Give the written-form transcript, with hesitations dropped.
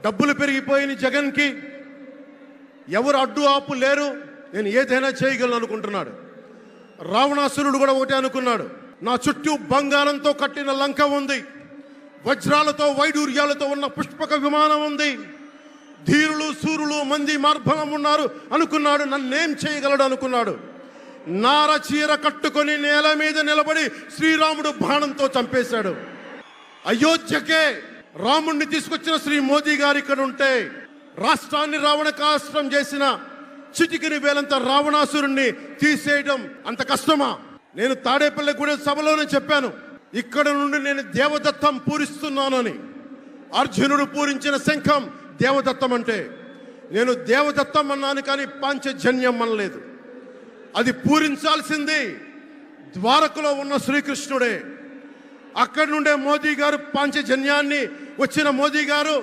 డబ్బులు పెరిగిపోయిన జగన్కి ఎవరు అడ్డు ఆపు లేరు, నేను ఏదైనా చేయగలను అనుకుంటున్నాడు. రావణాసురుడు కూడా ఒకటే అనుకున్నాడు, నా చుట్టూ బంగారంతో కట్టిన లంక ఉంది, వజ్రాలతో వైడూర్యాలతో ఉన్న పుష్పక విమానం ఉంది, ధీరులు సూరులు మంది మార్బలం ఉన్నారు అనుకున్నాడు. నన్నేం చేయగలడు అనుకున్నాడు. నార చీర కట్టుకొని నేల మీద నిలబడి శ్రీరాముడు బాణంతో చంపేశాడు. అయోధ్యకే రాముణ్ణి తీసుకొచ్చిన శ్రీ మోదీ గారు ఇక్కడ ఉంటే రాష్ట్రాన్ని రావణకాస్త్రం చేసిన చిటికిని వేలంత రావణాసురుణ్ణి తీసేయడం అంత కష్టమా? నేను తాడేపల్లిగూడెం సభలోనే చెప్పాను, ఇక్కడ నుండి నేను దేవదత్తం పూరిస్తున్నాను అని. అర్జునుడు పూరించిన శంఖం దేవదత్తం అంటే నేను దేవదత్తం అన్నాను, కానీ పాంచజన్యం అనలేదు. అది పూరించాల్సింది ద్వారకలో ఉన్న శ్రీకృష్ణుడే. అక్కడి నుండే మోదీ గారు పాంచజన్యాన్ని వచ్చిన మోదీ గారు